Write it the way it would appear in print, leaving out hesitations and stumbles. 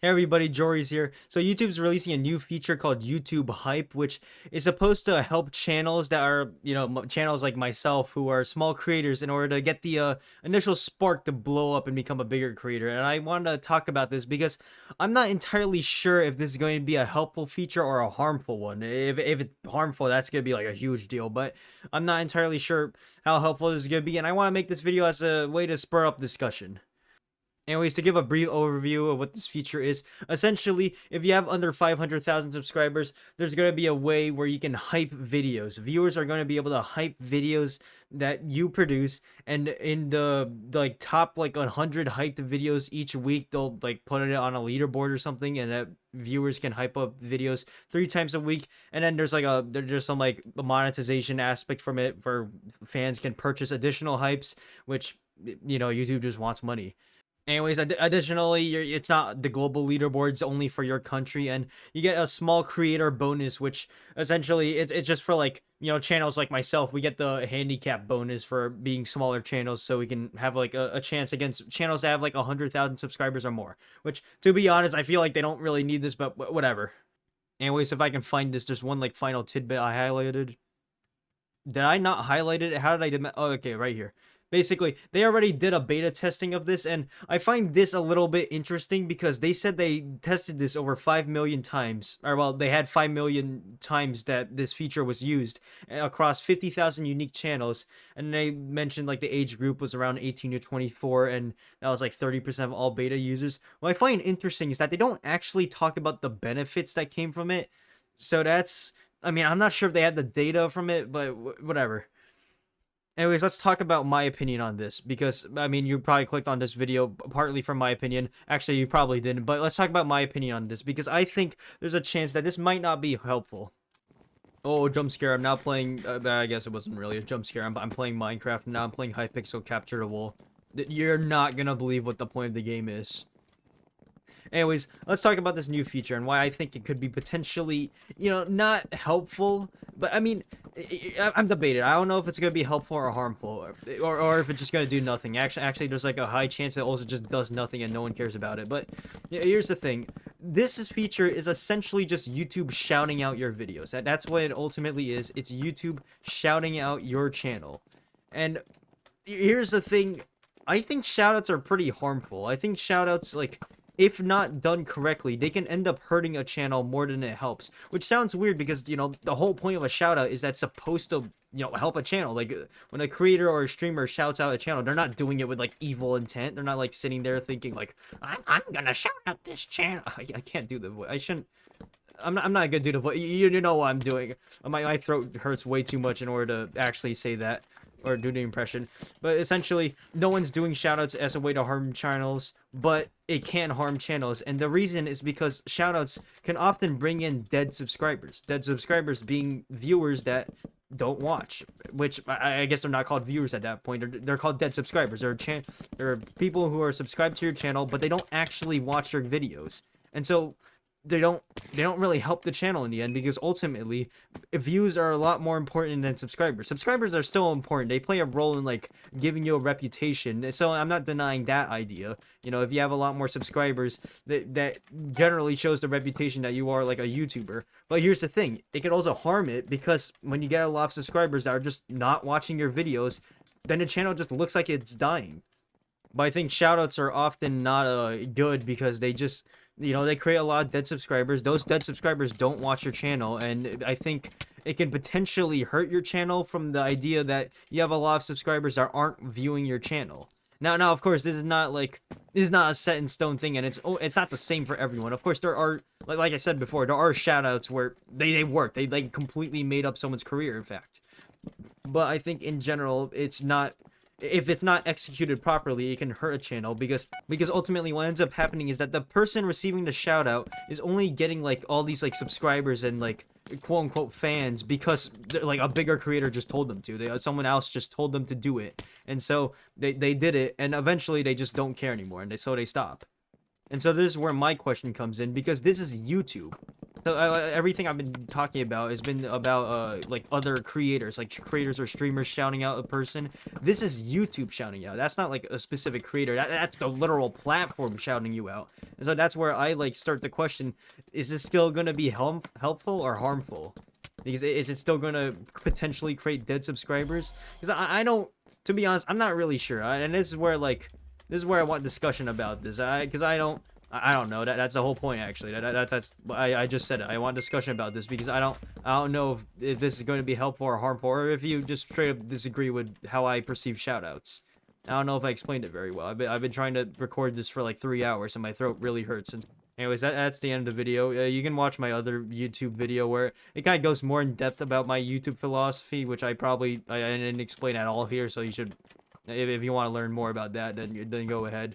Hey everybody, joriz here. So YouTube's releasing a new feature called YouTube Hype, which is supposed to help channels that are, channels like myself who are small creators in order to get the initial spark to blow up and become a bigger creator. And I wanted to talk about this because I'm not entirely sure if this is going to be a helpful feature or a harmful one. If it's harmful, that's going to be like a huge deal, but I'm not entirely sure how helpful this is going to be. And I want to make this video as a way to spur up discussion. Anyways, to give a brief overview of what this feature is, essentially, if you have under 500,000 subscribers, there's going to be a way where you can hype videos. Viewers are going to be able to hype videos that you produce, and in the like top 100 hyped videos each week, they'll like put it on a leaderboard or something, and that viewers can hype up videos 3 times a week. And then there's some like monetization aspect from it, where fans can purchase additional hypes, which YouTube just wants money. Anyways, additionally, it's not the global leaderboards only for your country, and you get a small creator bonus, which essentially it's just for channels like myself. We get the handicap bonus for being smaller channels, so we can have like a chance against channels that have like 100,000 subscribers or more. Which, to be honest, I feel like they don't really need this, but whatever. Anyways, if I can find this, there's one like final tidbit I highlighted. Did I not highlight it? How did I do? Oh, okay, right here. Basically, they already did a beta testing of this, and I find this a little bit interesting because they said they tested this over 5 million times. Or, well, they had 5 million times that this feature was used across 50,000 unique channels, and they mentioned like the age group was around 18 to 24, and that was like 30% of all beta users. What I find interesting is that they don't actually talk about the benefits that came from it. So that's, I mean, I'm not sure if they had the data from it, but whatever. Anyways, let's talk about my opinion on this, because, I mean, you probably clicked on this video partly from my opinion. Actually, you probably didn't, but let's talk about my opinion on this, because I think there's a chance that this might not be helpful. Oh, jump scare. I'm now playing, I guess it wasn't really a jump scare. I'm playing Minecraft, and now I'm playing Hypixel Capture the Wall. You're not gonna believe what the point of the game is. Anyways, let's talk about this new feature and why I think it could be potentially, not helpful. But I mean, I'm debated. I don't know if it's going to be helpful or harmful, or if it's just going to do nothing. Actually, there's like a high chance it also just does nothing and no one cares about it. But here's the thing. This feature is essentially just YouTube shouting out your videos. That's what it ultimately is. It's YouTube shouting out your channel. And here's the thing. I think shoutouts are pretty harmful. I think shoutouts, like, if not done correctly, they can end up hurting a channel more than it helps. Which sounds weird because, the whole point of a shoutout is that's supposed to, help a channel. Like, when a creator or a streamer shouts out a channel, they're not doing it with, like, evil intent. They're not, like, sitting there thinking, like, I'm gonna shout out this channel. I can't do the voice. I shouldn't. I'm not gonna do the voice. You know what I'm doing. My throat hurts way too much in order to actually say that or do the impression. But essentially, no one's doing shoutouts as a way to harm channels, but it can harm channels. And the reason is because shoutouts can often bring in dead subscribers. Dead subscribers being viewers that don't watch, which I guess they're not called viewers at that point. They're called dead subscribers. They're people who are subscribed to your channel, but they don't actually watch your videos. And so they don't really help the channel in the end, because ultimately views are a lot more important than subscribers. Subscribers are still important. They play a role in like giving you a reputation. So I'm not denying that idea. If you have a lot more subscribers, that generally shows the reputation that you are like a YouTuber. But here's the thing, it could also harm it, because when you get a lot of subscribers that are just not watching your videos, then the channel just looks like it's dying. But I think shoutouts are often not good, because they just, they create a lot of dead subscribers. Those dead subscribers don't watch your channel, and I think it can potentially hurt your channel from the idea that you have a lot of subscribers that aren't viewing your channel. Now, of course, this is not a set in stone thing, and it's not the same for everyone. Of course, there are, like I said before, there are shoutouts where they work. They like completely made up someone's career, in fact. But I think in general, it's not. If it's not executed properly, it can hurt a channel, because ultimately what ends up happening is that the person receiving the shout out is only getting like all these like subscribers and like quote unquote fans because like a bigger creator just told them to. Someone else just told them to do it, and so they did it, and eventually they just don't care anymore, and so they stop. And so this is where my question comes in, because this is YouTube. So everything I've been talking about has been about like other creators, like creators or streamers shouting out a person. This is YouTube shouting out. That's not like a specific creator. That's the literal platform shouting you out. And so that's where I like start to question: is this still gonna be helpful or harmful? Because is it still gonna potentially create dead subscribers? Because I don't. To be honest, I'm not really sure. And this is where I want discussion about this. Because I don't know. That's the whole point, actually. I just said it. I want discussion about this because I don't know if this is going to be helpful or harmful, or if you just straight up disagree with how I perceive shoutouts. I don't know if I explained it very well. I've been trying to record this for like 3 hours, and my throat really hurts. And anyways, that's the end of the video. You can watch my other YouTube video where it kind of goes more in depth about my YouTube philosophy, which I didn't explain at all here. So you should, if you want to learn more about that, then go ahead.